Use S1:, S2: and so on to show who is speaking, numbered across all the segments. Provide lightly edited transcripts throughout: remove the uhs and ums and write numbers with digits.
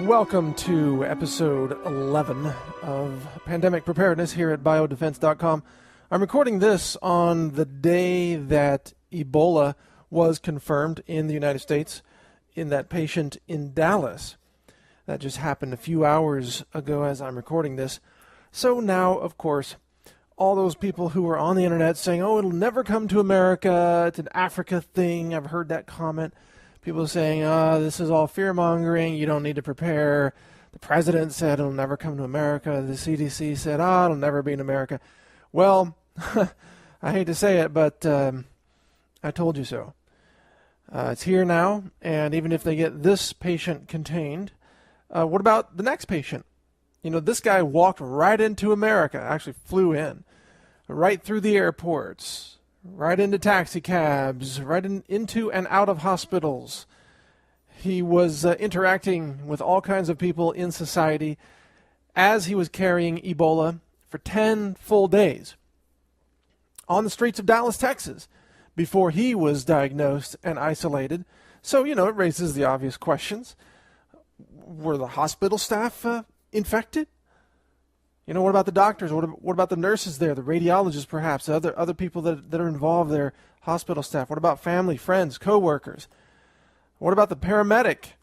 S1: Welcome to episode 11 of Pandemic Preparedness here at biodefense.com. I'm recording this on the day that Ebola was confirmed in the United States in that patient in Dallas. That just happened a few hours ago as I'm recording this. So now, of course, all those people who were on the internet saying, oh, it'll never come to America, it's an Africa thing. I've heard that comment. People saying, this is all fear-mongering, you don't need to prepare. The president said it'll never come to America. The CDC said, it'll never be in America. Well, I hate to say it, but I told you so. It's here now, and even if they get this patient contained, what about the next patient? You know, this guy walked right into America, actually flew in, right through the airports, right into taxi cabs, right into and out of hospitals. He was interacting with all kinds of people in society as he was carrying Ebola for 10 full days on the streets of Dallas, Texas, before he was diagnosed and isolated. So, it raises the obvious questions. Were the hospital staff infected? What about the doctors? What about the nurses there, the radiologists perhaps, other people that are involved there, hospital staff? What about family, friends, co-workers? What about the paramedic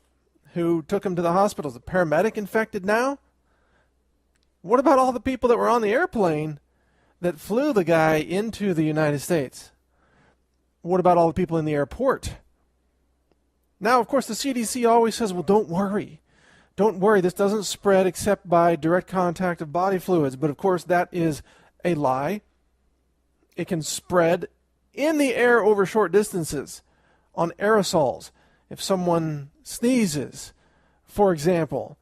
S1: who took him to the hospital? Is the paramedic infected now? What about all the people that were on the airplane that flew the guy into the United States? What about all the people in the airport? Now, of course, the CDC always says, well, don't worry. Don't worry, this doesn't spread except by direct contact of body fluids. But of course, that is a lie. It can spread in the air over short distances on aerosols. If someone sneezes, for example,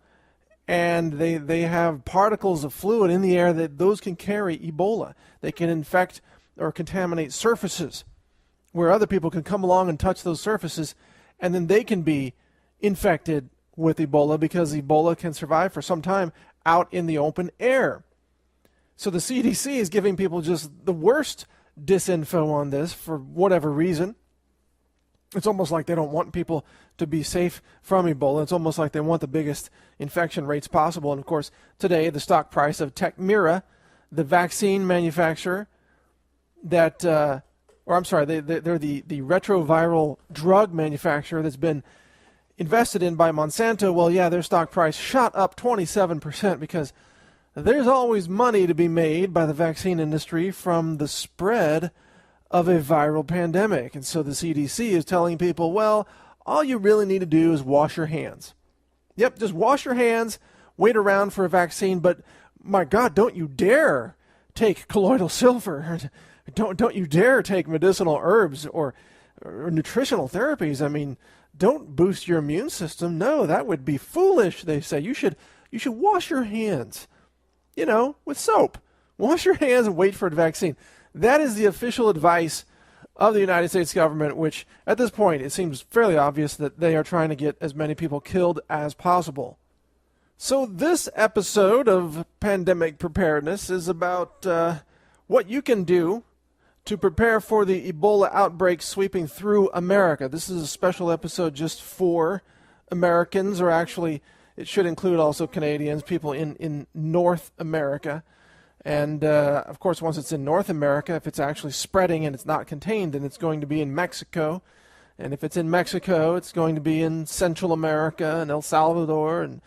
S1: and they have particles of fluid in the air, that those can carry Ebola. They can infect or contaminate surfaces where other people can come along and touch those surfaces, and then they can be infected with Ebola, because Ebola can survive for some time out in the open air. So the CDC is giving people just the worst disinfo on this for whatever reason. It's almost like they don't want people to be safe from Ebola. It's almost like they want the biggest infection rates possible. And of course, today the stock price of Techmira, the vaccine manufacturer they're the retroviral drug manufacturer that's been invested in by Monsanto. Well, yeah, their stock price shot up 27% because there's always money to be made by the vaccine industry from the spread of a viral pandemic. And so the CDC is telling people, well, all you really need to do is wash your hands. Yep, just wash your hands, wait around for a vaccine, but my God, don't you dare take colloidal silver. Don't you dare take medicinal herbs or nutritional therapies. I mean, don't boost your immune system. No, that would be foolish, they say. You should wash your hands, with soap. Wash your hands and wait for a vaccine. That is the official advice of the United States government, which at this point it seems fairly obvious that they are trying to get as many people killed as possible. So this episode of Pandemic Preparedness is about what you can do to prepare for the Ebola outbreak sweeping through America. This is a special episode just for Americans, or actually it should include also Canadians, people in North America. And of course, once it's in North America, if it's actually spreading and it's not contained, then it's going to be in Mexico. And if it's in Mexico, it's going to be in Central America and El Salvador and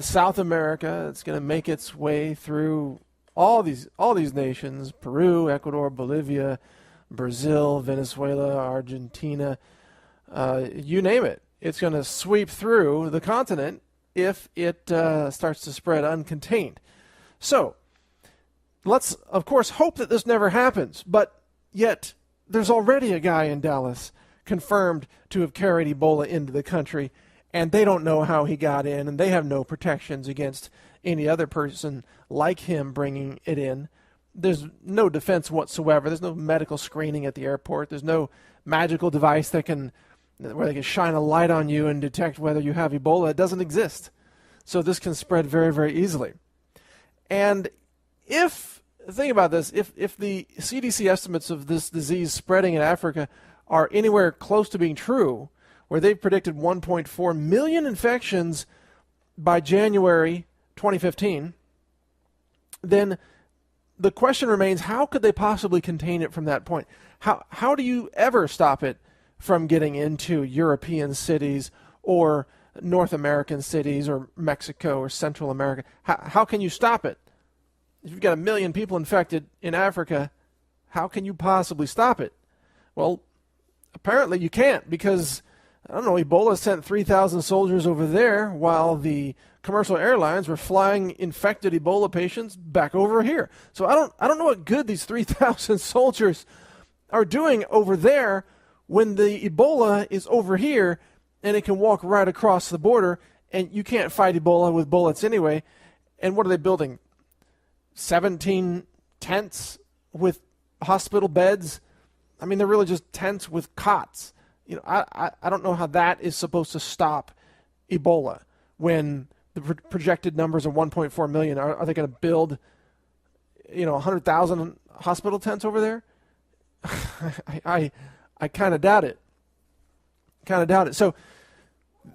S1: South America. It's going to make its way through all these nations: Peru, Ecuador, Bolivia, Brazil, Venezuela, Argentina, you name it. It's going to sweep through the continent if it starts to spread uncontained. So let's, of course, hope that this never happens. But yet there's already a guy in Dallas confirmed to have carried Ebola into the country, and they don't know how he got in, and they have no protections against any other person like him bringing it in. There's no defense whatsoever. There's no medical screening at the airport. There's no magical device where they can shine a light on you and detect whether you have Ebola. It doesn't exist. So this can spread very, very easily. And think about this, if the CDC estimates of this disease spreading in Africa are anywhere close to being true, where they've predicted 1.4 million infections by January 2015, then the question remains, how could they possibly contain it from that point? How do you ever stop it from getting into European cities or North American cities or Mexico or Central America? How can you stop it? If you've got 1 million people infected in Africa, how can you possibly stop it? Well, apparently you can't, because, I don't know, Ebola sent 3,000 soldiers over there while the commercial airlines were flying infected Ebola patients back over here. So I don't know what good these 3,000 soldiers are doing over there when the Ebola is over here and it can walk right across the border, and you can't fight Ebola with bullets anyway. And what are they building? 17 tents with hospital beds? I mean, they're really just tents with cots. I don't know how that is supposed to stop Ebola when the projected numbers are 1.4 million. Are they going to build, 100,000 hospital tents over there? I kind of doubt it. So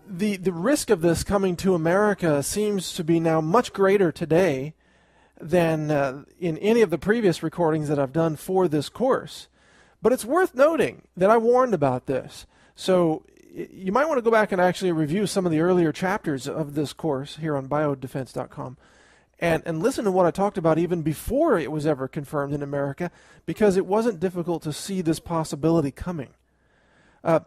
S1: the risk of this coming to America seems to be now much greater today than in any of the previous recordings that I've done for this course. But it's worth noting that I warned about this. So you might want to go back and actually review some of the earlier chapters of this course here on biodefense.com and listen to what I talked about even before it was ever confirmed in America, because it wasn't difficult to see this possibility coming. I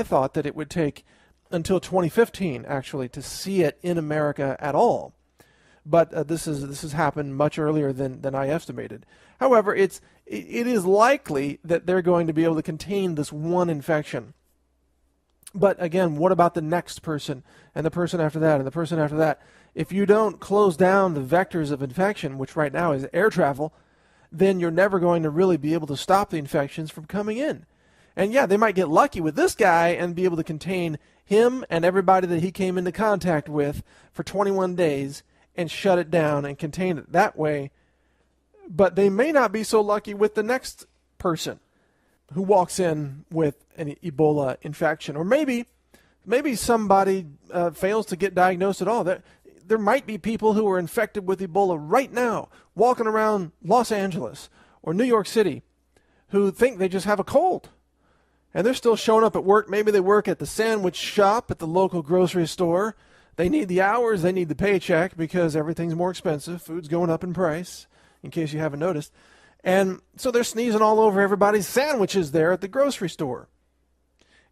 S1: thought that it would take until 2015 actually to see it in America at all. But this has happened much earlier than I estimated. However, it is likely that they're going to be able to contain this one infection. But again, what about the next person and the person after that and the person after that? If you don't close down the vectors of infection, which right now is air travel, then you're never going to really be able to stop the infections from coming in. And yeah, they might get lucky with this guy and be able to contain him and everybody that he came into contact with for 21 days and shut it down and contain it that way. But they may not be so lucky with the next person who walks in with an Ebola infection. Or maybe somebody fails to get diagnosed at all. There might be people who are infected with Ebola right now, walking around Los Angeles or New York City, who think they just have a cold. And they're still showing up at work. Maybe they work at the sandwich shop at the local grocery store. They need the hours, they need the paycheck because everything's more expensive. Food's going up in price, in case you haven't noticed. And so they're sneezing all over everybody's sandwiches there at the grocery store.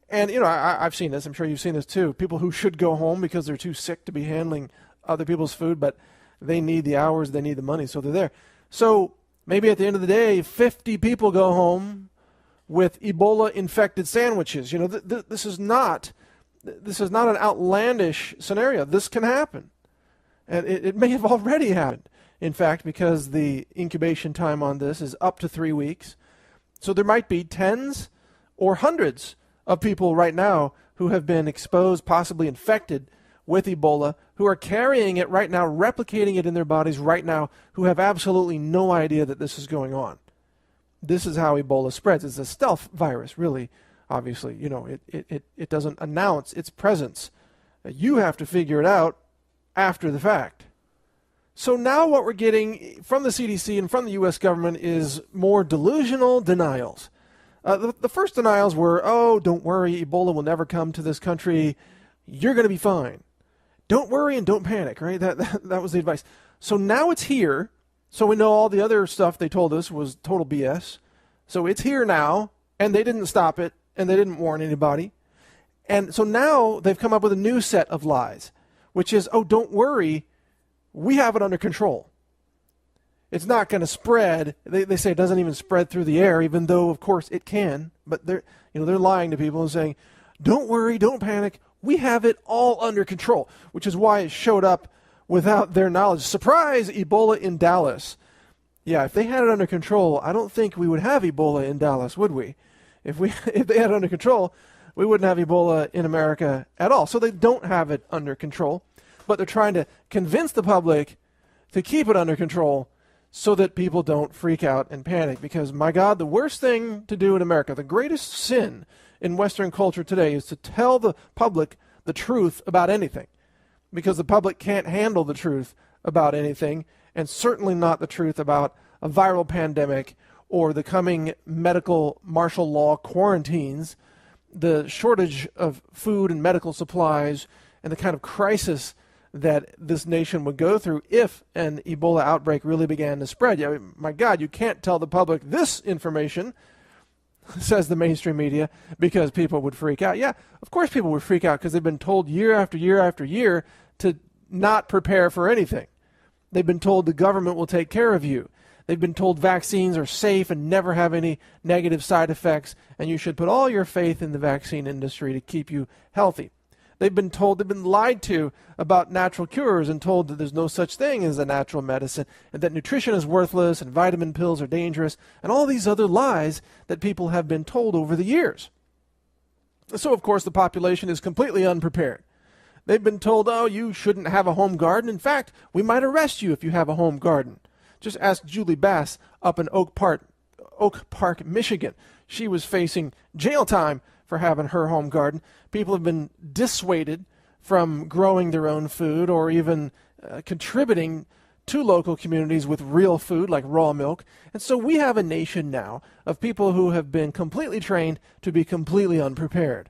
S1: And, I've seen this. I'm sure you've seen this too. People who should go home because they're too sick to be handling other people's food, but they need the hours, they need the money, so they're there. So maybe at the end of the day, 50 people go home with Ebola-infected sandwiches. This is not an outlandish scenario. This can happen. And it may have already happened, in fact, because the incubation time on this is up to 3 weeks. So there might be tens or hundreds of people right now who have been exposed, possibly infected with Ebola, who are carrying it right now, replicating it in their bodies right now, who have absolutely no idea that this is going on. This is how Ebola spreads. It's a stealth virus, really. Obviously, it doesn't announce its presence. You have to figure it out after the fact. So now what we're getting from the CDC and from the U.S. government is more delusional denials. The first denials were, oh, don't worry, Ebola will never come to this country. You're going to be fine. Don't worry and don't panic, right? That was the advice. So now it's here. So we know all the other stuff they told us was total BS. So it's here now, and they didn't stop it, and they didn't warn anybody. And so now they've come up with a new set of lies, which is, oh, don't worry, we have it under control. It's not going to spread. They say it doesn't even spread through the air, even though, of course, it can. But they're lying to people and saying, don't worry, don't panic, we have it all under control, which is why it showed up without their knowledge. Surprise, Ebola in Dallas. Yeah, if they had it under control, I don't think we would have Ebola in Dallas, would we? If they had it under control, we wouldn't have Ebola in America at all. So they don't have it under control, but they're trying to convince the public to keep it under control so that people don't freak out and panic. Because, my God, the worst thing to do in America, the greatest sin in Western culture today, is to tell the public the truth about anything. because the public can't handle the truth about anything, and certainly not the truth about a viral pandemic or the coming medical martial law quarantines, the shortage of food and medical supplies, and the kind of crisis that this nation would go through if an Ebola outbreak really began to spread. I mean, my God, you can't tell the public this information, says the mainstream media, because people would freak out. Yeah, of course people would freak out because they've been told year after year after year to not prepare for anything. They've been told the government will take care of you. They've been told vaccines are safe and never have any negative side effects, and you should put all your faith in the vaccine industry to keep you healthy. They've been lied to about natural cures and told that there's no such thing as a natural medicine, and that nutrition is worthless and vitamin pills are dangerous, and all these other lies that people have been told over the years. So, of course, the population is completely unprepared. They've been told, oh, you shouldn't have a home garden. In fact, we might arrest you if you have a home garden. Just ask Julie Bass up in Oak Park, Michigan. She was facing jail time for having her home garden. People have been dissuaded from growing their own food or even contributing to local communities with real food like raw milk. And so we have a nation now of people who have been completely trained to be completely unprepared.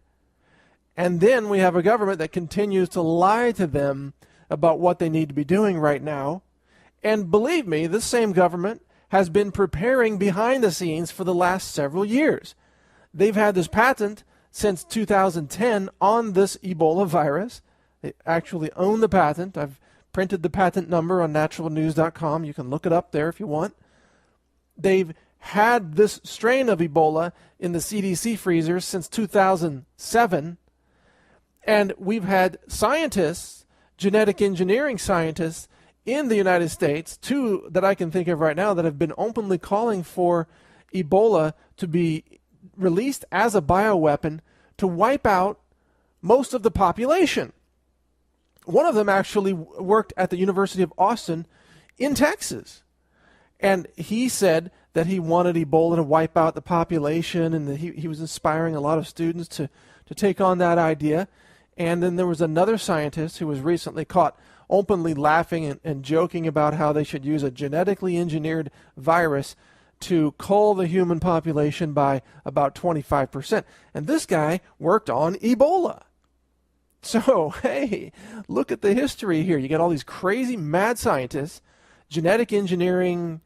S1: And then we have a government that continues to lie to them about what they need to be doing right now. And believe me, this same government has been preparing behind the scenes for the last several years. They've had this patent since 2010 on this Ebola virus. They actually own the patent. I've printed the patent number on naturalnews.com. You can look it up there if you want. They've had this strain of Ebola in the CDC freezers since 2007. And we've had scientists, genetic engineering scientists, in the United States, two that I can think of right now, that have been openly calling for Ebola to be released as a bioweapon to wipe out most of the population. One of them actually worked at the University of Austin in Texas. And he said that he wanted Ebola to wipe out the population, and that he was inspiring a lot of students to take on that idea. And then there was another scientist who was recently caught openly laughing and joking about how they should use a genetically engineered virus to cull the human population by about 25%. And this guy worked on Ebola. So, hey, look at the history here. You got all these crazy mad scientists, genetic engineering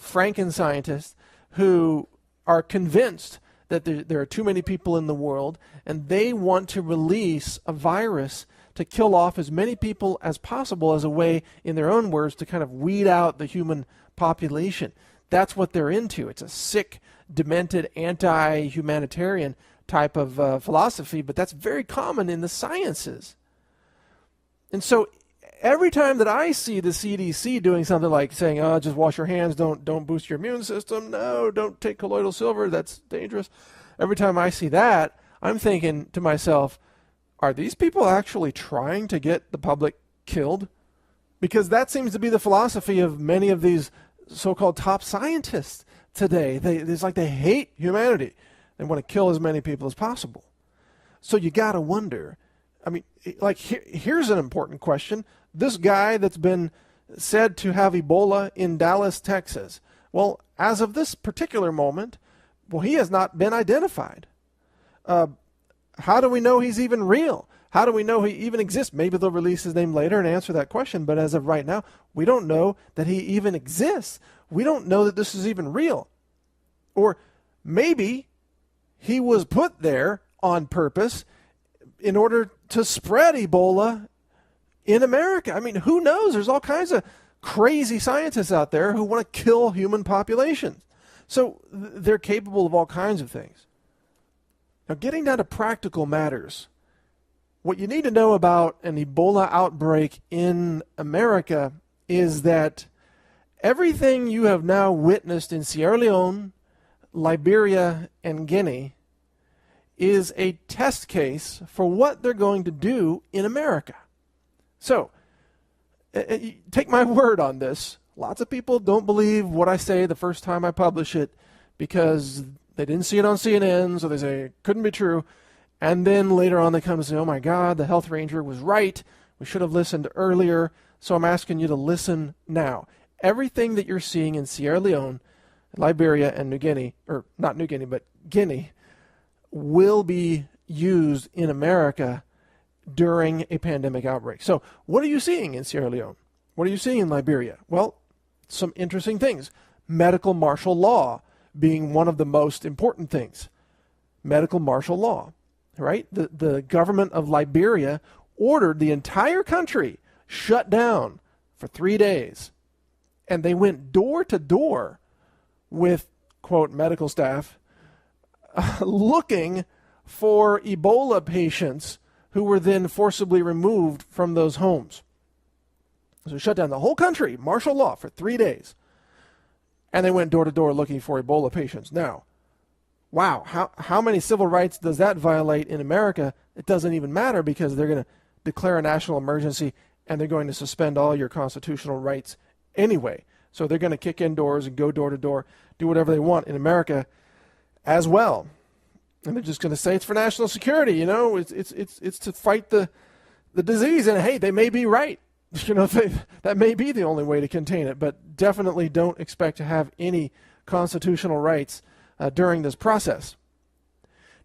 S1: Franken-scientists, who are convinced that there are too many people in the world, and they want to release a virus to kill off as many people as possible as a way, in their own words, to kind of weed out the human population. That's what they're into. It's a sick, demented, anti-humanitarian type of philosophy, but that's very common in the sciences. And so every time that I see the CDC doing something like saying, oh, just wash your hands, don't boost your immune system, no, don't take colloidal silver, that's dangerous. Every time I see that, I'm thinking to myself, are these people actually trying to get the public killed? Because that seems to be the philosophy of many of these so-called top scientists today. It's like they hate humanity. They want to kill as many people as possible. So you got to wonder, I mean, like here's an important question. This guy that's been said to have Ebola in Dallas, Texas, well, as of this particular moment, well, he has not been identified. How do we know he's even real? How do we know he even exists? Maybe they'll release his name later and answer that question, but as of right now, we don't know that he even exists. We don't know that this is even real. Or maybe he was put there on purpose in order to spread Ebola in America. I mean, who knows? There's all kinds of crazy scientists out there who want to kill human populations. So they're capable of all kinds of things. Now, getting down to practical matters, what you need to know about an Ebola outbreak in America is that everything you have now witnessed in Sierra Leone, Liberia, and Guinea is a test case for what they're going to do in America. So, take my word on this. Lots of people don't believe what I say the first time I publish it because they didn't see it on CNN, so they say it couldn't be true. And then later on they come and say, oh my God, the health ranger was right. We should have listened earlier, so I'm asking you to listen now. Everything that you're seeing in Sierra Leone, Liberia, and New Guinea, or not New Guinea, but Guinea, will be used in America during a pandemic outbreak. So what are you seeing in Sierra Leone? What are you seeing in Liberia? Well, some interesting things. Medical martial law being one of the most important things. Medical martial law, right? The government of Liberia ordered the entire country shut down for 3 days. And they went door to door with, quote, medical staff looking for Ebola patients who were then forcibly removed from those homes. So shut down the whole country, martial law, for 3 days. And they went door to door looking for Ebola patients. Now, wow, how many civil rights does that violate in America? It doesn't even matter, because they're going to declare a national emergency and they're going to suspend all your constitutional rights anyway. So they're going to kick in doors and go door to door, do whatever they want in America as well. And they're just going to say it's for national security, you know, it's to fight the disease. And hey, they may be right. You know, that may be the only way to contain it, but definitely don't expect to have any constitutional rights during this process.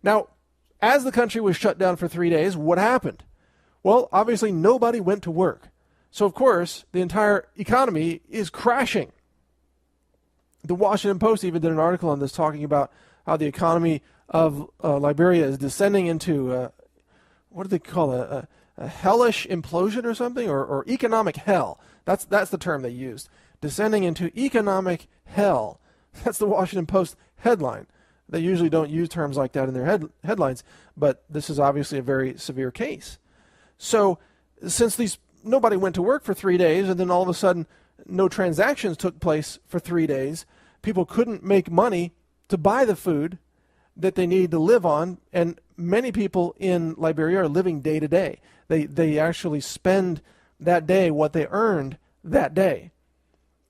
S1: Now, as the country was shut down for 3 days, what happened? Well, obviously nobody went to work. So, of course, the entire economy is crashing. The Washington Post even did an article on this, talking about how the economy of Liberia is descending into, what do they call it, a hellish implosion or something, or economic hell. That's the term they used. Descending into economic hell. That's the Washington Post headline. They usually don't use terms like that in their headlines, but this is obviously a very severe case. So, since nobody went to work for 3 days, and then all of a sudden no transactions took place for 3 days, people couldn't make money to buy the food that they need to live on, and many people in Liberia are living day to day. They actually spend that day what they earned that day.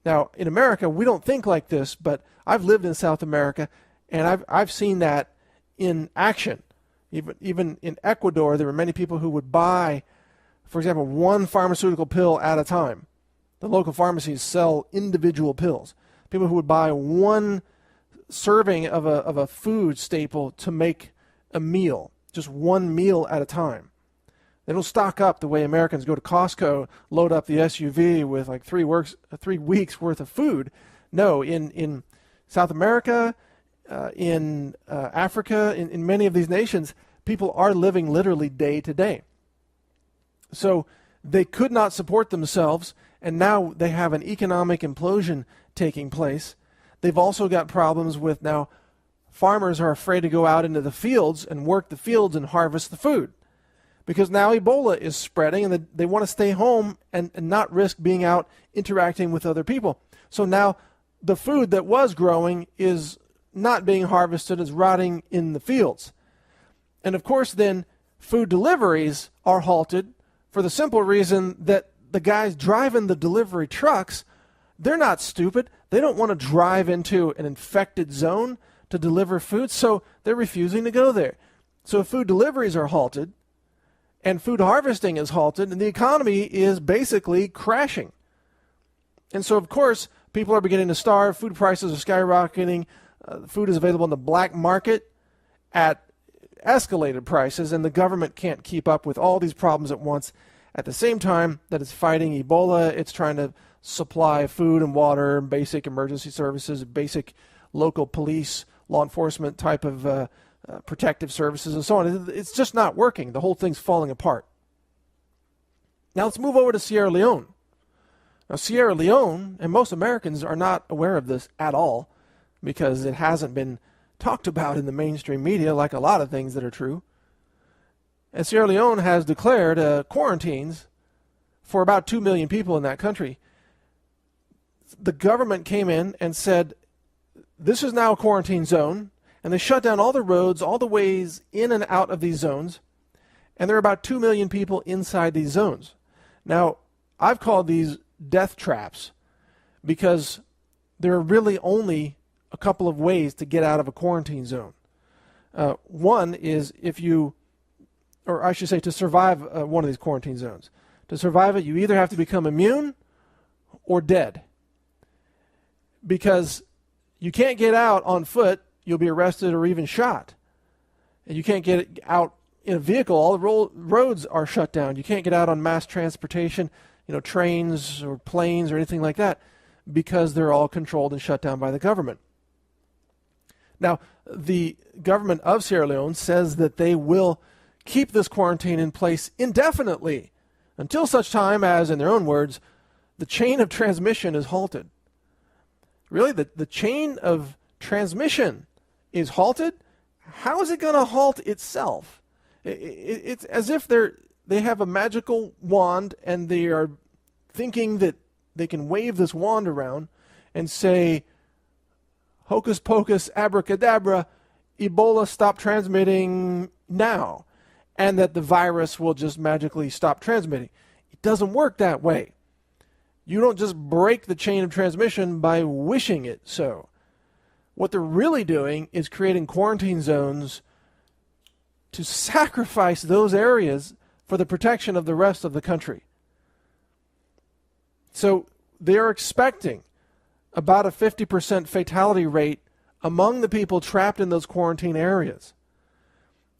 S1: Now, in America, we don't think like this, but I've lived in South America, and I've seen that in action. Even in Ecuador, there were many people who would buy, for example, one pharmaceutical pill at a time. The local pharmacies sell individual pills. People who would buy one serving of a food staple to make a meal, just one meal at a time. They don't stock up the way Americans go to Costco, load up the SUV with like 3 weeks worth of food. No, in South America, in Africa, in many of these nations, people are living literally day to day. So they could not support themselves, and now they have an economic implosion taking place. They've also got problems with now farmers are afraid to go out into the fields and work the fields and harvest the food, because now Ebola is spreading, and they want to stay home and not risk being out interacting with other people. So now the food that was growing is not being harvested, is rotting in the fields. And of course then food deliveries are halted for the simple reason that the guys driving the delivery trucks, they're not stupid. They don't want to drive into an infected zone to deliver food, so they're refusing to go there. So food deliveries are halted, and food harvesting is halted, and the economy is basically crashing. And so, of course, people are beginning to starve. Food prices are skyrocketing. Food is available in the black market at escalated prices, and the government can't keep up with all these problems at once. At the same time that it's fighting Ebola, it's trying to supply food and water, basic emergency services, basic local police, law enforcement type of protective services, and so on. It's just not working. The whole thing's falling apart. Now let's move over to Sierra Leone. Now Sierra Leone, and most Americans are not aware of this at all, because it hasn't been talked about in the mainstream media like a lot of things that are true. And Sierra Leone has declared quarantines for about 2 million people in that country. The government came in and said, this is now a quarantine zone, and they shut down all the roads, all the ways in and out of these zones, and there are about 2 million people inside these zones. Now, I've called these death traps because there are really only a couple of ways to get out of a quarantine zone. One is to survive one of these quarantine zones. To survive it, you either have to become immune or dead. Because you can't get out on foot, you'll be arrested or even shot. And you can't get out in a vehicle. All the roads are shut down. You can't get out on mass transportation, trains or planes or anything like that, because they're all controlled and shut down by the government. Now, the government of Sierra Leone says that they will keep this quarantine in place indefinitely until such time as, in their own words, the chain of transmission is halted. Really, the chain of transmission is halted? How is it going to halt itself? It's as if they have a magical wand and they are thinking that they can wave this wand around and say, hocus pocus, abracadabra, Ebola, stop transmitting now, and that the virus will just magically stop transmitting. It doesn't work that way. You don't just break the chain of transmission by wishing it so. What they're really doing is creating quarantine zones to sacrifice those areas for the protection of the rest of the country. So they are expecting about a 50% fatality rate among the people trapped in those quarantine areas.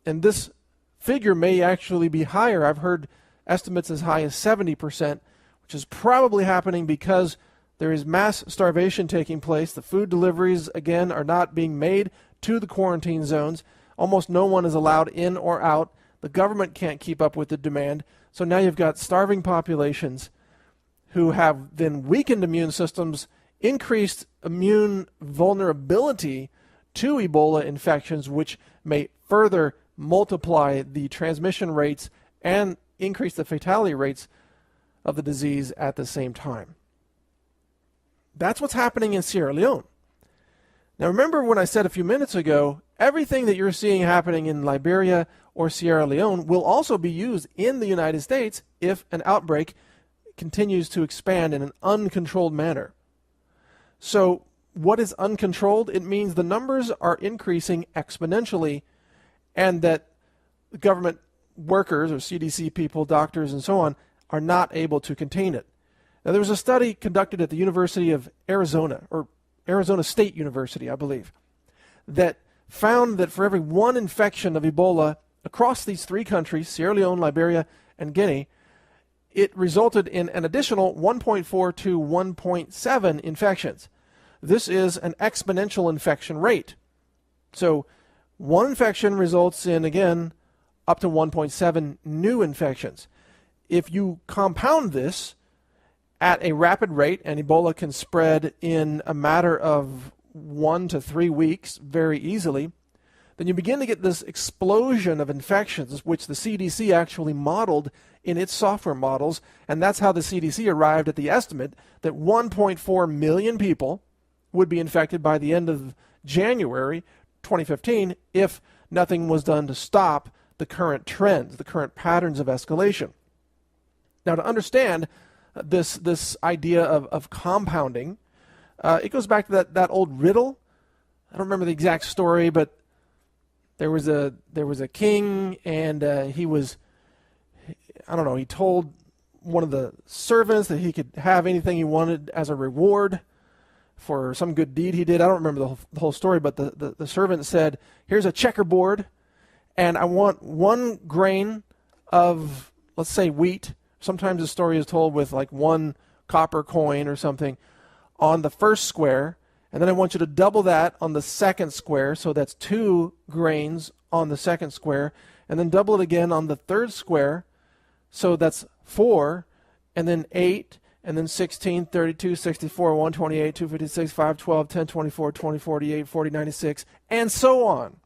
S1: And this figure may actually be higher. I've heard estimates as high as 70%, which is probably happening because there is mass starvation taking place. The food deliveries, again, are not being made to the quarantine zones. Almost no one is allowed in or out. The government can't keep up with the demand. So now you've got starving populations who have then weakened immune systems, increased immune vulnerability to Ebola infections, which may further multiply the transmission rates and increase the fatality rates of the disease at the same time. That's what's happening in Sierra Leone. Now remember when I said a few minutes ago, everything that you're seeing happening in Liberia or Sierra Leone will also be used in the United States if an outbreak continues to expand in an uncontrolled manner. So what is uncontrolled? It means the numbers are increasing exponentially, and that the government workers or CDC people, doctors and so on, are not able to contain it. Now there was a study conducted at the University of Arizona, or Arizona State University, I believe, that found that for every one infection of Ebola across these three countries, Sierra Leone, Liberia, and Guinea, it resulted in an additional 1.4 to 1.7 infections. This is an exponential infection rate. So one infection results in, again, up to 1.7 new infections. If you compound this at a rapid rate, and Ebola can spread in a matter of 1 to 3 weeks very easily, then you begin to get this explosion of infections, which the CDC actually modeled in its software models, and that's how the CDC arrived at the estimate that 1.4 million people would be infected by the end of January 2015 if nothing was done to stop the current trends, the current patterns of escalation. Now, to understand this idea of compounding, it goes back to that old riddle. I don't remember the exact story, but there was a king, and he told one of the servants that he could have anything he wanted as a reward for some good deed he did. I don't remember the whole story, but the servant said, here's a checkerboard, and I want 1 grain of, let's say, wheat. Sometimes the story is told with like 1 copper coin or something on the first square, and then I want you to double that on the second square, so that's 2 grains on the second square, and then double it again on the third square, so that's 4, and then 8, and then 16, 32, 64, 128, 256, 512, 10, 24, 20, 48, 40, 96, and so on.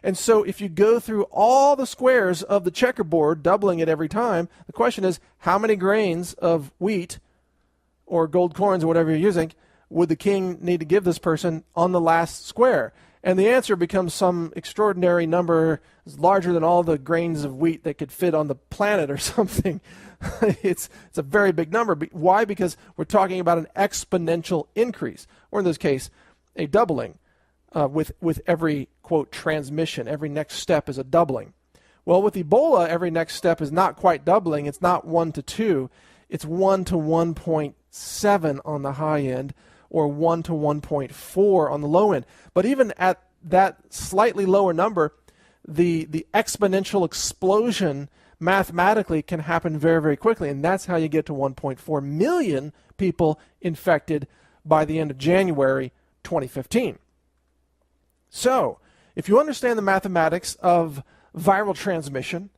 S1: And so if you go through all the squares of the checkerboard, doubling it every time, the question is, how many grains of wheat or gold coins or whatever you're using would the king need to give this person on the last square? And the answer becomes some extraordinary number larger than all the grains of wheat that could fit on the planet or something. It's a very big number. Why? Because we're talking about an exponential increase, or in this case, a doubling with every, quote, transmission. Every next step is a doubling. Well, with Ebola, every next step is not quite doubling. It's not 1 to 2. It's 1 to 1.7 on the high end, or 1 to 1.4 on the low end. But even at that slightly lower number, the exponential explosion mathematically can happen very, very quickly. And that's how you get to 1.4 million people infected by the end of January 2015. So, if you understand the mathematics of viral transmission,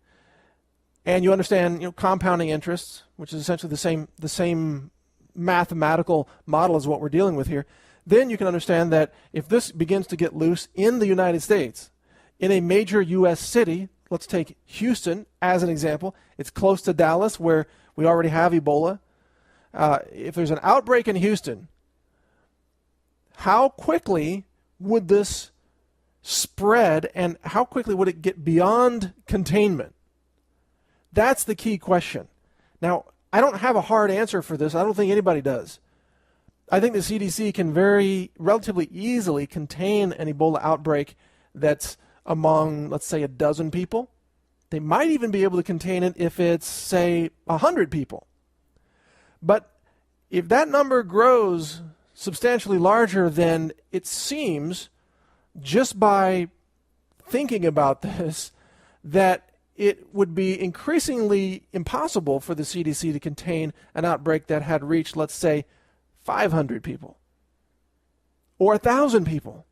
S1: and you understand, compounding interests, which is essentially the same mathematical model as what we're dealing with here, then you can understand that if this begins to get loose in the United States, in a major U.S. city, let's take Houston as an example. It's close to Dallas, where we already have Ebola. If there's an outbreak in Houston, how quickly would this spread, and how quickly would it get beyond containment? That's the key question. Now, I don't have a hard answer for this. I don't think anybody does. I think the CDC can relatively easily contain an Ebola outbreak that's among, let's say, 12 people. They might even be able to contain it if it's, say, 100 people. But if that number grows substantially larger, then it seems, just by thinking about this, that it would be increasingly impossible for the CDC to contain an outbreak that had reached, let's say, 500 people or 1,000 people.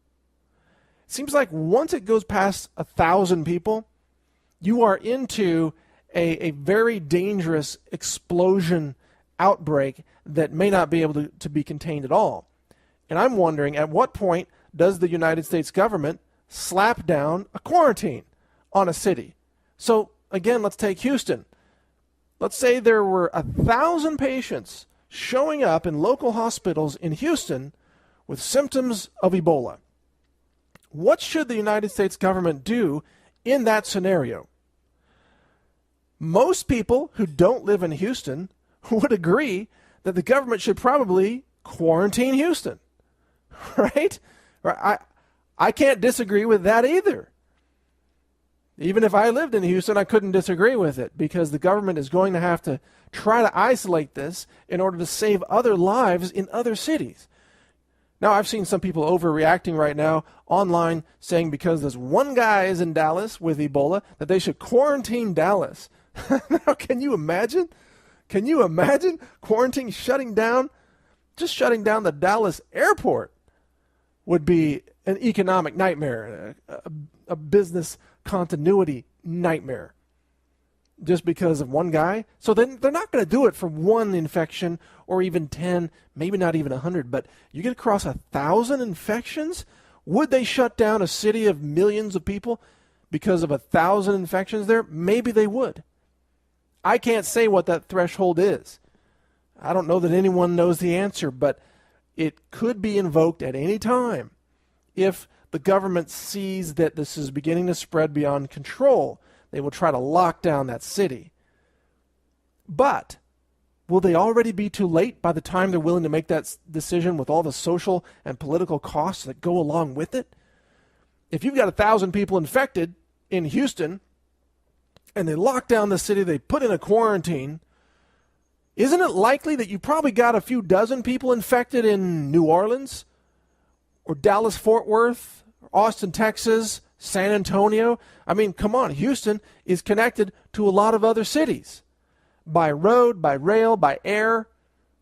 S1: It seems like once it goes past 1,000 people, you are into a very dangerous explosion outbreak that may not be able to be contained at all. And I'm wondering, at what point does the United States government slap down a quarantine on a city? So, again, let's take Houston. Let's say there were 1,000 patients showing up in local hospitals in Houston with symptoms of Ebola. What should the United States government do in that scenario? Most people who don't live in Houston would agree that the government should probably quarantine Houston, right? I can't disagree with that either. Even if I lived in Houston, I couldn't disagree with it, because the government is going to have to try to isolate this in order to save other lives in other cities. Now, I've seen some people overreacting right now online, saying because this one guy is in Dallas with Ebola, that they should quarantine Dallas. Now, can you imagine? Can you imagine quarantine shutting down? Just shutting down the Dallas airport would be an economic nightmare, a business continuity nightmare, just because of one guy. So then they're not going to do it for one infection or even 10, maybe not even 100, but you get across 1,000 infections? Would they shut down a city of millions of people because of 1,000 infections there? Maybe they would. I can't say what that threshold is. I don't know that anyone knows the answer, but it could be invoked at any time if the government sees that this is beginning to spread beyond control. They will try to lock down that city. But will they already be too late by the time they're willing to make that decision, with all the social and political costs that go along with it? If you've got 1,000 people infected in Houston and they lock down the city, they put in a quarantine, isn't it likely that you probably got a few dozen people infected in New Orleans or Dallas-Fort Worth, Austin, Texas, San Antonio? I mean, come on, Houston is connected to a lot of other cities by road, by rail, by air,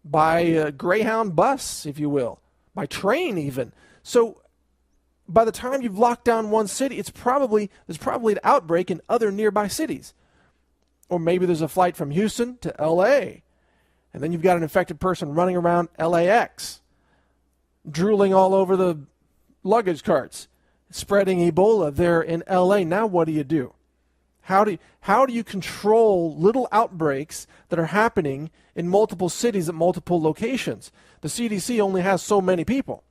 S1: by Greyhound bus, if you will, by train even. So by the time you've locked down one city, there's probably an outbreak in other nearby cities. Or maybe there's a flight from Houston to LA, and then you've got an infected person running around LAX, drooling all over the luggage carts, spreading Ebola there in LA. Now what do you do? How do you control little outbreaks that are happening in multiple cities at multiple locations? The CDC only has so many people.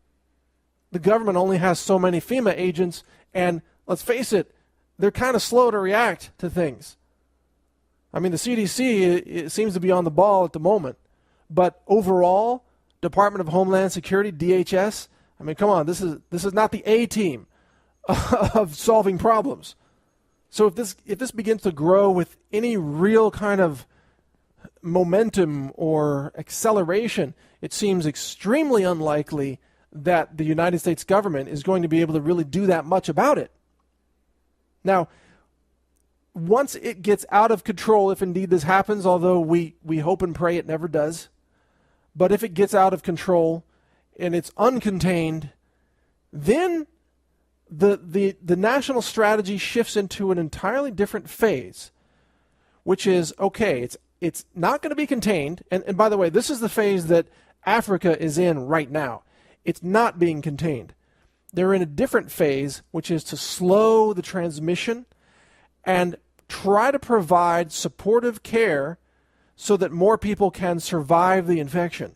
S1: The government only has so many FEMA agents, and let's face it, they're kind of slow to react to things. I mean, the CDC it seems to be on the ball at the moment, but overall, Department of Homeland Security, DHS, I mean, come on, this is not the A team of solving problems. So if this begins to grow with any real kind of momentum or acceleration, it seems extremely unlikely that the United States government is going to be able to really do that much about it. Now, once it gets out of control, if indeed this happens, although we hope and pray it never does, but if it gets out of control and it's uncontained, then the national strategy shifts into an entirely different phase, which is, okay, it's not going to be contained. And by the way, this is the phase that Africa is in right now. It's not being contained. They're in a different phase, which is to slow the transmission and try to provide supportive care so that more people can survive the infection.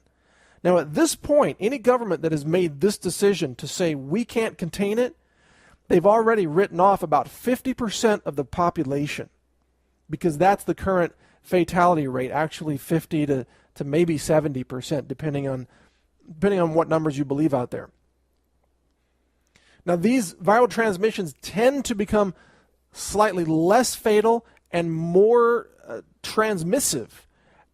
S1: Now, at this point, any government that has made this decision to say we can't contain it, they've already written off about 50% of the population, because that's the current fatality rate, actually 50 to maybe 70%, depending on what numbers you believe out there. Now, these viral transmissions tend to become slightly less fatal and more transmissive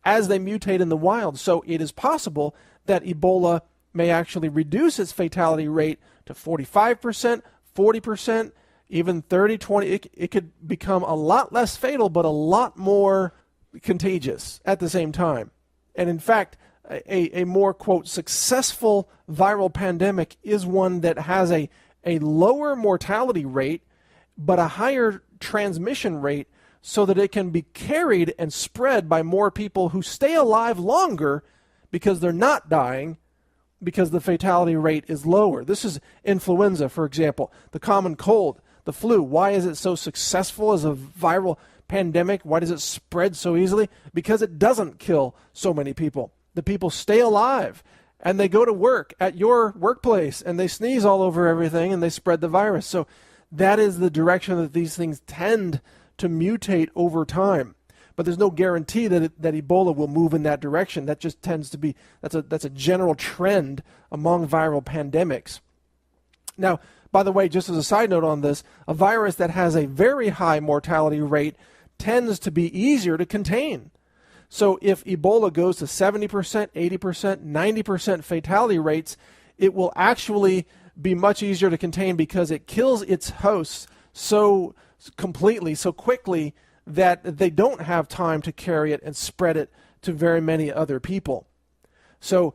S1: as they mutate in the wild. So it is possible that Ebola may actually reduce its fatality rate to 45%, 40%, even 30, 20. It could become a lot less fatal, but a lot more contagious at the same time. And in fact, a more, quote, successful viral pandemic is one that has a lower mortality rate, but a higher transmission rate, so that it can be carried and spread by more people who stay alive longer because they're not dying, because the fatality rate is lower. This is influenza, for example, the common cold, the flu. Why is it so successful as a viral pandemic? Why does it spread so easily? Because it doesn't kill so many people. The people stay alive, and they go to work at your workplace, and they sneeze all over everything, and they spread the virus. So that is the direction that these things tend to mutate over time. But there's no guarantee that Ebola will move in that direction. That just tends to be, that's a general trend among viral pandemics. Now, by the way, just as a side note on this, a virus that has a very high mortality rate tends to be easier to contain. So if Ebola goes to 70%, 80%, 90% fatality rates, it will actually be much easier to contain because it kills its hosts so completely, so quickly, that they don't have time to carry it and spread it to very many other people. So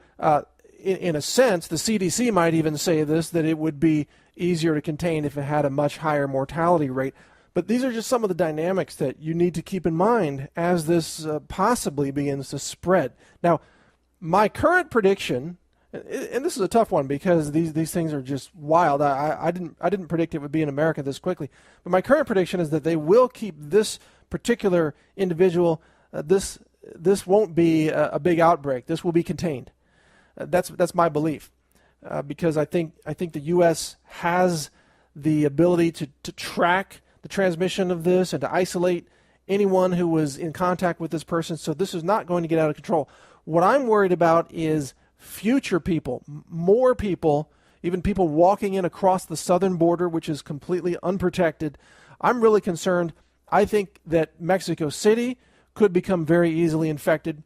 S1: in a sense, the CDC might even say this, that it would be easier to contain if it had a much higher mortality rate. But these are just some of the dynamics that you need to keep in mind as this possibly begins to spread. Now, my current prediction, and this is a tough one because these things are just wild. I didn't predict it would be in America this quickly. But my current prediction is that they will keep this particular individual. This won't be a big outbreak. This will be contained. That's my belief, because I think the U.S. has the ability to track the transmission of this and to isolate anyone who was in contact with this person. So this is not going to get out of control. What I'm worried about is future people, more people, even people walking in across the southern border, which is completely unprotected. I'm really concerned. I think that Mexico City could become very easily infected.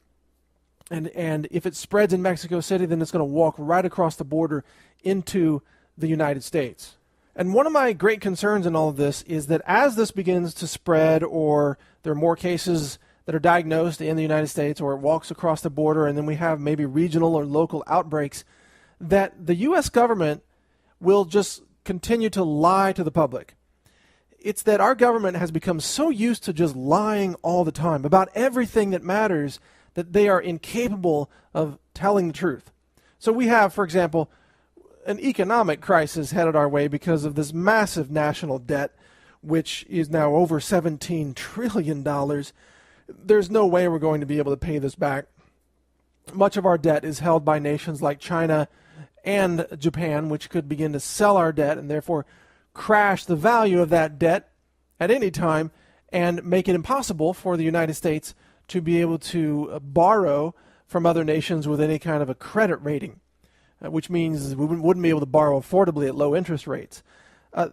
S1: And if it spreads in Mexico City, then it's going to walk right across the border into the United States. And one of my great concerns in all of this is that as this begins to spread, or there are more cases that are diagnosed in the United States, or it walks across the border, and then we have maybe regional or local outbreaks, that the U.S. government will just continue to lie to the public. It's that our government has become so used to just lying all the time about everything that matters that they are incapable of telling the truth. So we have, for example, an economic crisis headed our way because of this massive national debt, which is now over $17 trillion. There's no way we're going to be able to pay this back. Much of our debt is held by nations like China and Japan, which could begin to sell our debt and therefore crash the value of that debt at any time and make it impossible for the United States to be able to borrow from other nations with any kind of a credit rating, which means we wouldn't be able to borrow affordably at low interest rates.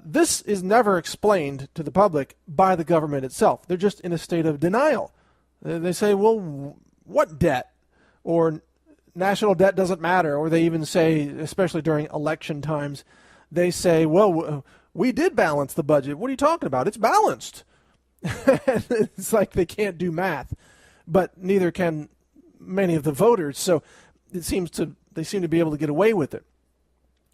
S1: This is never explained to the public by the government itself. They're just in a state of denial. They say, well, what debt? Or national debt doesn't matter. Or they even say, especially during election times, they say, well, we did balance the budget. What are you talking about? It's balanced. It's like they can't do math, but neither can many of the voters. So they seem to be able to get away with it.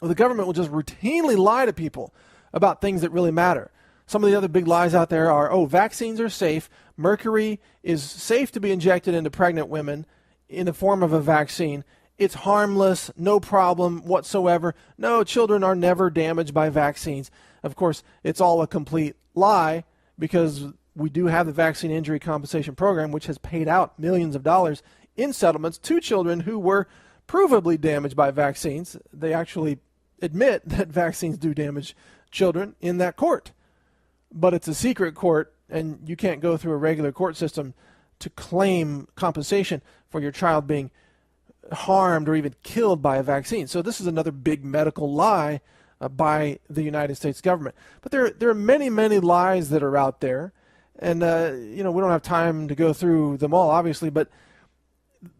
S1: Well, the government will just routinely lie to people about things that really matter. Some of the other big lies out there are, vaccines are safe. Mercury is safe to be injected into pregnant women in the form of a vaccine. It's harmless, no problem whatsoever. No, children are never damaged by vaccines. Of course, it's all a complete lie because we do have the Vaccine Injury Compensation Program, which has paid out millions of dollars in settlements to children who were provably damaged by vaccines. They actually admit that vaccines do damage children in that court. But it's a secret court, and you can't go through a regular court system to claim compensation for your child being harmed or even killed by a vaccine. So this is another big medical lie by the United States government. But there are many, many lies that are out there. And, we don't have time to go through them all, obviously. But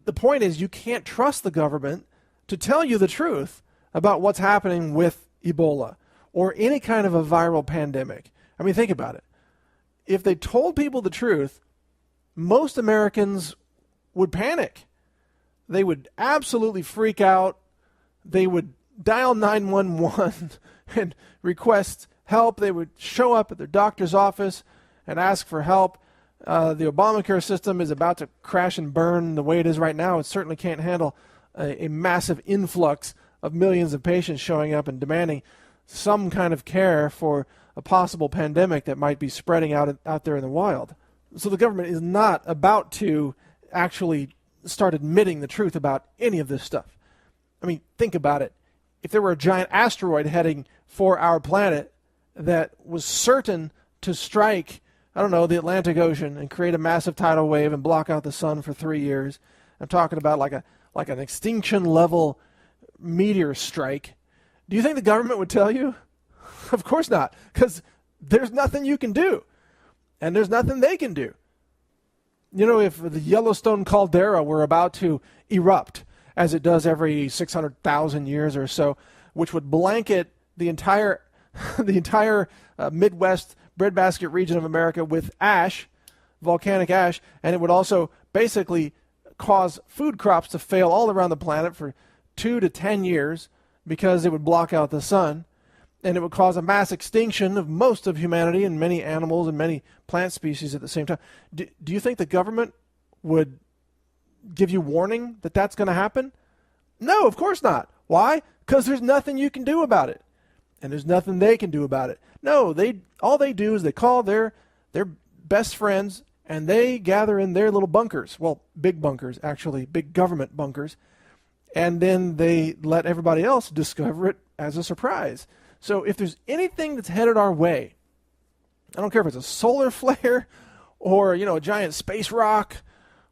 S1: the point is you can't trust the government to tell you the truth about what's happening with Ebola or any kind of a viral pandemic. I mean, think about it. If they told people the truth, most Americans would panic. They would absolutely freak out. They would dial 911 and request help. They would show up at their doctor's office and ask for help. The Obamacare system is about to crash and burn the way it is right now. It certainly can't handle a massive influx of millions of patients showing up and demanding some kind of care for a possible pandemic that might be spreading out there in the wild. So the government is not about to actually start admitting the truth about any of this stuff. I mean, think about it. If there were a giant asteroid heading for our planet that was certain to strike, the Atlantic Ocean and create a massive tidal wave and block out the sun for 3 years, I'm talking about like an extinction level meteor strike, do you think the government would tell you? Of course not, because there's nothing you can do, and there's nothing they can do. If the Yellowstone caldera were about to erupt, as it does every 600,000 years or so, which would blanket the entire Midwest breadbasket region of America with ash, volcanic ash, and it would also basically cause food crops to fail all around the planet for 2 to 10 years because it would block out the sun, and it would cause a mass extinction of most of humanity and many animals and many plant species at the same time. Do you think the government would give you warning that that's going to happen? No, of course not. Why? Because there's nothing you can do about it, and there's nothing they can do about it. No, all they do is they call their best friends, and they gather in their little bunkers. Well, big bunkers, actually, big government bunkers. And then they let everybody else discover it as a surprise. So if there's anything that's headed our way, I don't care if it's a solar flare or, a giant space rock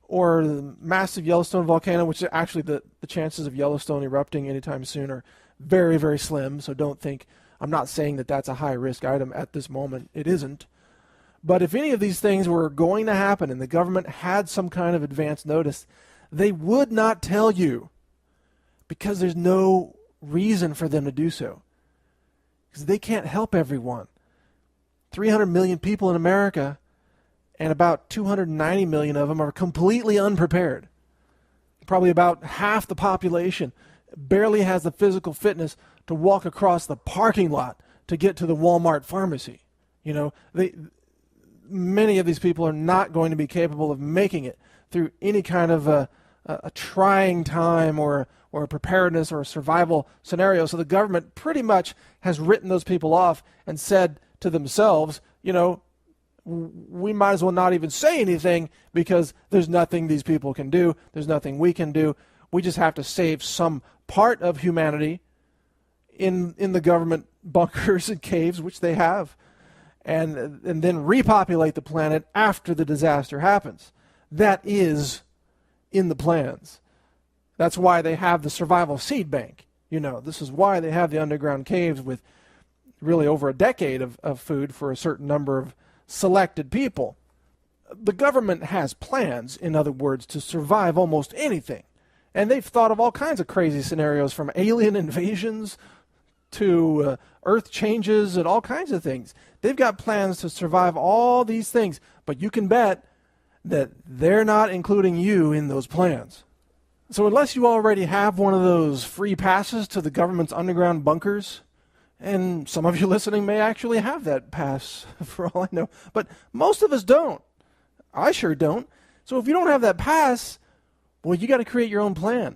S1: or the massive Yellowstone volcano, which actually the chances of Yellowstone erupting anytime soon are very, very slim. So don't think, I'm not saying that that's a high-risk item at this moment. It isn't. But if any of these things were going to happen and the government had some kind of advance notice, they would not tell you because there's no reason for them to do so. Because they can't help everyone. 300 million people in America, and about 290 million of them are completely unprepared. Probably about half the population barely has the physical fitness to walk across the parking lot to get to the Walmart pharmacy. Many of these people are not going to be capable of making it through any kind of a trying time or a preparedness or a survival scenario. So the government pretty much has written those people off and said to themselves, we might as well not even say anything because there's nothing these people can do. There's nothing we can do. We just have to save some part of humanity in the government bunkers and caves, which they have, and then repopulate the planet after the disaster happens. That is in the plans. That's why they have the survival seed bank. This is why they have the underground caves with really over a decade of food for a certain number of selected people. The government has plans, in other words, to survive almost anything. And they've thought of all kinds of crazy scenarios, from alien invasions to earth changes and all kinds of things. They've got plans to survive all these things, but you can bet that they're not including you in those plans. So unless you already have one of those free passes to the government's underground bunkers, and some of you listening may actually have that pass for all I know, but most of us don't. I sure don't. So if you don't have that pass, well, you got to create your own plan.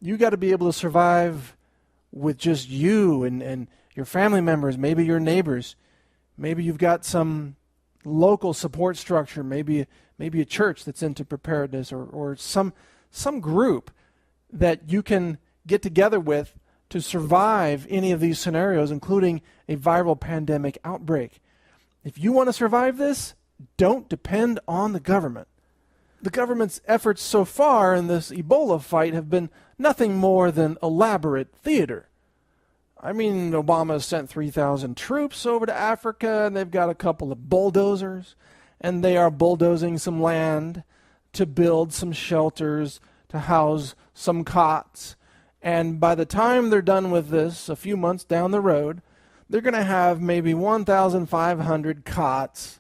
S1: You got to be able to survive with just you and your family members, maybe your neighbors. Maybe you've got some local support structure, maybe a church that's into preparedness, or some group that you can get together with to survive any of these scenarios, including a viral pandemic outbreak. If you want to survive this, don't depend on the government. The government's efforts so far in this Ebola fight have been nothing more than elaborate theater. I mean, Obama sent 3,000 troops over to Africa, and they've got a couple of bulldozers, and they are bulldozing some land to build some shelters, to house some cots. And by the time they're done with this, a few months down the road, they're going to have maybe 1,500 cots.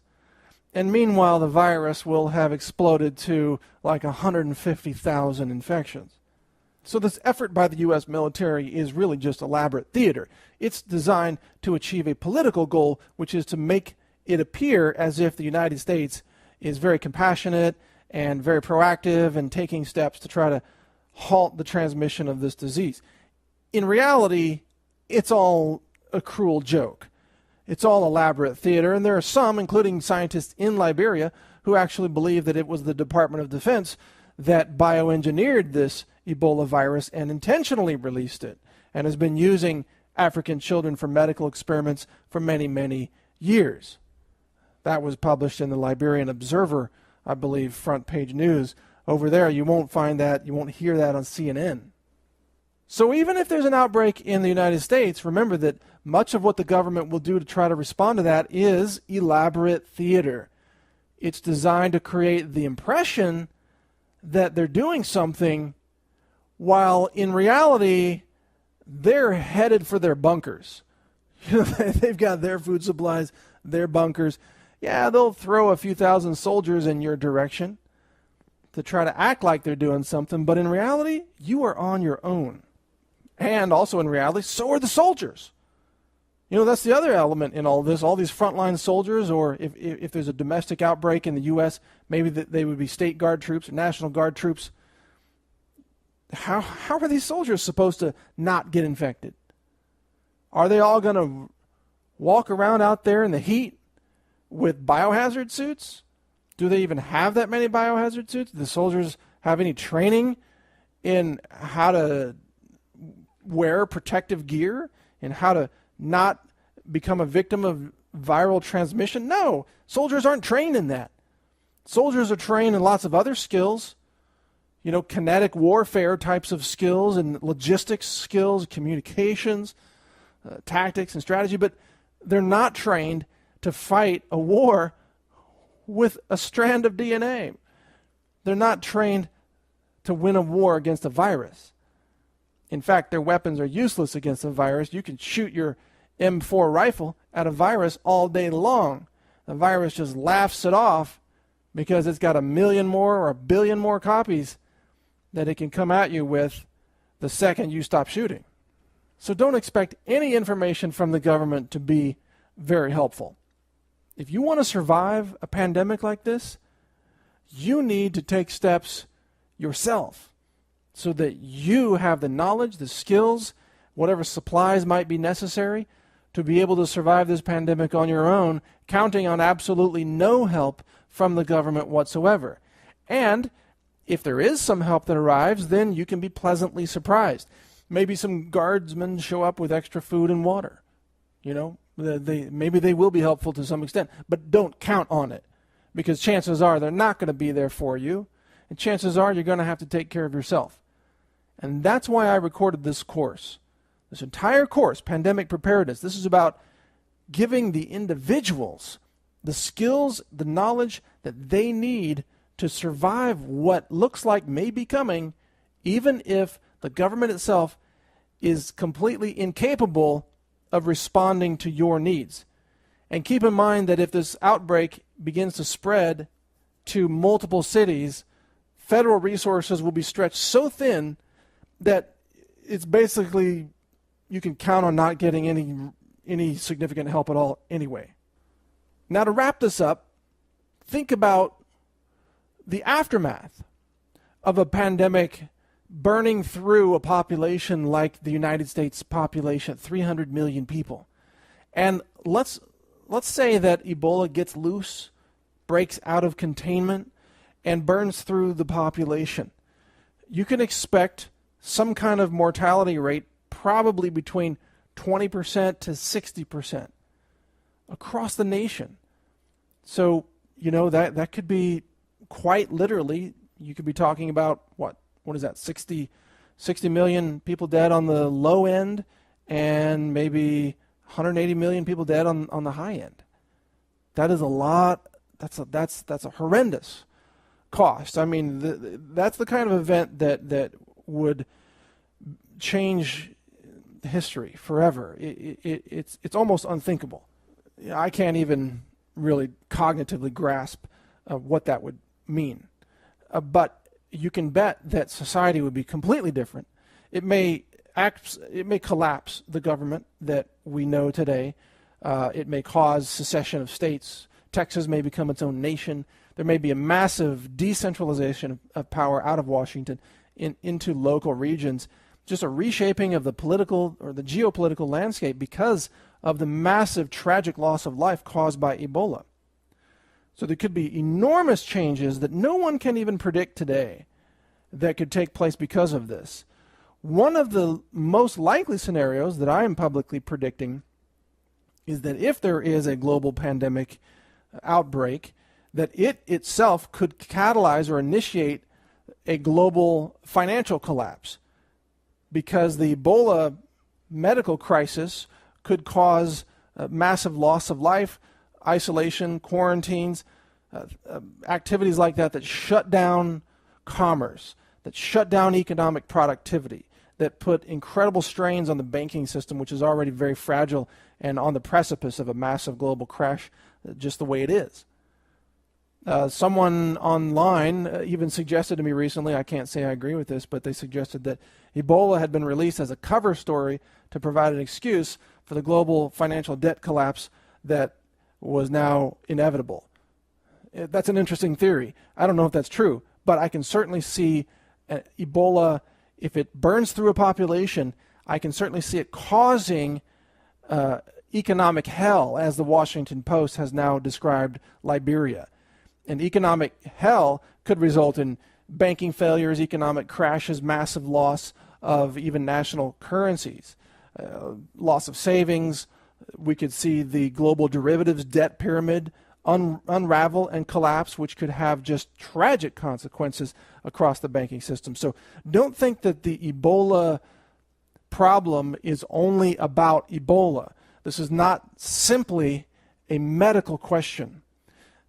S1: And meanwhile, the virus will have exploded to like 150,000 infections. So this effort by the U.S. military is really just elaborate theater. It's designed to achieve a political goal, which is to make it appear as if the United States is very compassionate and very proactive and taking steps to try to halt the transmission of this disease. In reality, it's all a cruel joke. It's all elaborate theater, and there are some, including scientists in Liberia, who actually believe that it was the Department of Defense that bioengineered this Ebola virus and intentionally released it, and has been using African children for medical experiments for many, many years. That was published in the Liberian Observer, I believe, front page news. Over there, you won't find that, you won't hear that on CNN. So even if there's an outbreak in the United States, remember that much of what the government will do to try to respond to that is elaborate theater. It's designed to create the impression that they're doing something, while in reality, they're headed for their bunkers. They've got their food supplies, their bunkers. Yeah, they'll throw a few thousand soldiers in your direction to try to act like they're doing something, but in reality, you are on your own. And also in reality, so are the soldiers. You know, that's the other element in all this. All these frontline soldiers, or if there's a domestic outbreak in the U.S., maybe they would be state guard troops or National Guard troops. How are these soldiers supposed to not get infected? Are they all going to walk around out there in the heat with biohazard suits? Do they even have that many biohazard suits? Do the soldiers have any training in how to wear protective gear and how to not become a victim of viral transmission? No, soldiers aren't trained in that. Soldiers are trained in lots of other skills, you know, kinetic warfare types of skills and logistics skills, communications, tactics and strategy, but they're not trained to fight a war with a strand of DNA. They're not trained to win a war against a virus. In fact, their weapons are useless against a virus. You can shoot your M4 rifle at a virus all day long. The virus just laughs it off because it's got 1 million more or 1 billion more copies that it can come at you with the second you stop shooting. So don't expect any information from the government to be very helpful. If you want to survive a pandemic like this, you need to take steps yourself so that you have the knowledge, the skills, whatever supplies might be necessary to be able to survive this pandemic on your own, counting on absolutely no help from the government whatsoever. And if there is some help that arrives, then you can be pleasantly surprised. Maybe some guardsmen show up with extra food and water. You know, maybe they will be helpful to some extent, but don't count on it, because chances are they're not going to be there for you, and chances are you're going to have to take care of yourself. And that's why I recorded this course. This entire course, Pandemic Preparedness, this is about giving the individuals the skills, the knowledge that they need to survive what looks like may be coming, even if the government itself is completely incapable of responding to your needs. And keep in mind that if this outbreak begins to spread to multiple cities, federal resources will be stretched so thin that it's basically, you can count on not getting any significant help at all anyway. Now, to wrap this up, think about the aftermath of a pandemic burning through a population like the United States population, 300 million people. And let's say that Ebola gets loose, breaks out of containment, and burns through the population. You can expect some kind of mortality rate, probably between 20% to 60% across the nation. So, that could be quite literally, you could be talking about, what is that, 60 million people dead on the low end, and maybe 180 million people dead on the high end. That is a lot. That's a horrendous cost. I mean, that's the kind of event that would change history forever. It's almost unthinkable. I can't even really cognitively grasp what that would mean. But you can bet that society would be completely different. It may collapse the government that we know today. It may cause secession of states. Texas may become its own nation. There may be a massive decentralization of power out of Washington into local regions. Just a reshaping of the political or the geopolitical landscape because of the massive tragic loss of life caused by Ebola. So there could be enormous changes that no one can even predict today that could take place because of this. One of the most likely scenarios that I am publicly predicting is that if there is a global pandemic outbreak, that it itself could catalyze or initiate a global financial collapse, because the Ebola medical crisis could cause massive loss of life, isolation, quarantines, activities like that shut down commerce, that shut down economic productivity, that put incredible strains on the banking system, which is already very fragile and on the precipice of a massive global crash, just the way it is. Someone online even suggested to me recently, I can't say I agree with this, but they suggested that Ebola had been released as a cover story to provide an excuse for the global financial debt collapse that was now inevitable. That's an interesting theory. I don't know if that's true, but I can certainly see Ebola, if it burns through a population, I can certainly see it causing economic hell, as the Washington Post has now described Liberia. And economic hell could result in banking failures, economic crashes, massive loss of even national currencies, loss of savings. We could see the global derivatives debt pyramid unravel and collapse, which could have just tragic consequences across the banking system. So don't think that the Ebola problem is only about Ebola. This is not simply a medical question.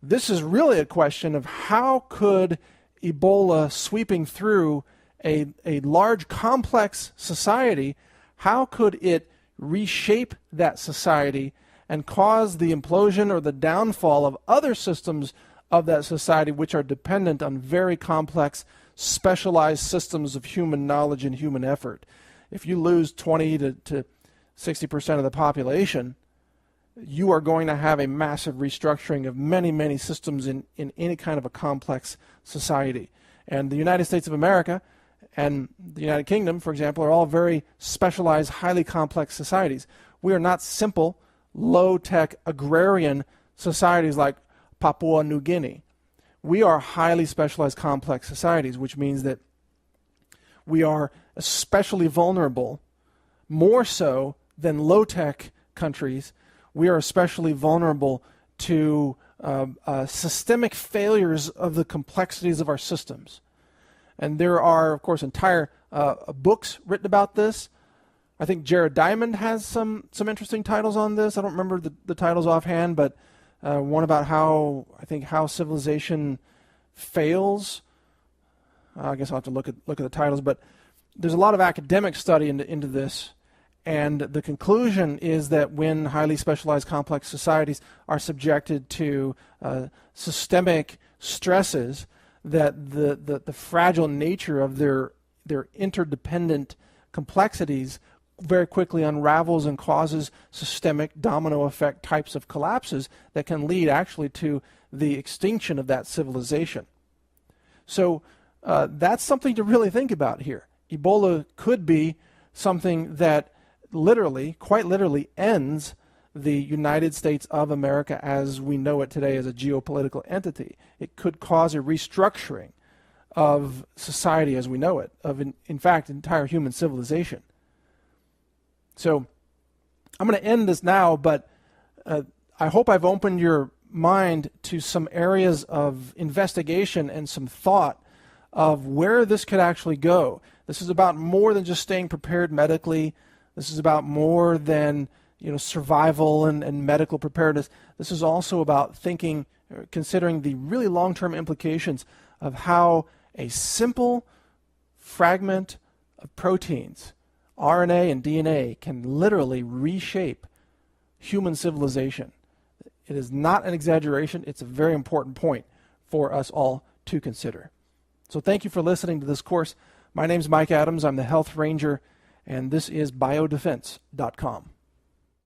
S1: This is really a question of how could Ebola sweeping through a large, complex society, how could it reshape that society and cause the implosion or the downfall of other systems of that society, which are dependent on very complex, specialized systems of human knowledge and human effort. If you lose 20 to 60% of the population, you are going to have a massive restructuring of many, many systems in any kind of a complex society. And the United States of America and the United Kingdom, for example, are all very specialized, highly complex societies. We are not simple, low-tech, agrarian societies like Papua New Guinea. We are highly specialized, complex societies, which means that we are especially vulnerable, more so than low-tech countries. We are especially vulnerable to systemic failures of the complexities of our systems. And there are, of course, entire books written about this. I think Jared Diamond has some interesting titles on this. I don't remember the titles offhand, but one about how civilization fails. I guess I'll have to look at the titles, but there's a lot of academic study into this, and the conclusion is that when highly specialized complex societies are subjected to systemic stresses, that the fragile nature of their interdependent complexities very quickly unravels and causes systemic domino effect types of collapses that can lead actually to the extinction of that civilization. So that's something to really think about here. Ebola could be something that quite literally ends the United States of America as we know it today as a geopolitical entity. It could cause a restructuring of society as we know it, of in fact entire human civilization. So I'm going to end this now, but I hope I've opened your mind to some areas of investigation and some thought of where this could actually go. This is about more than just staying prepared medically. This is about more than survival and medical preparedness. This is also about considering the really long-term implications of how a simple fragment of proteins, RNA and DNA, can literally reshape human civilization. It is not an exaggeration. It's a very important point for us all to consider. So thank you for listening to this course. My name is Mike Adams. I'm the Health Ranger, and this is biodefense.com.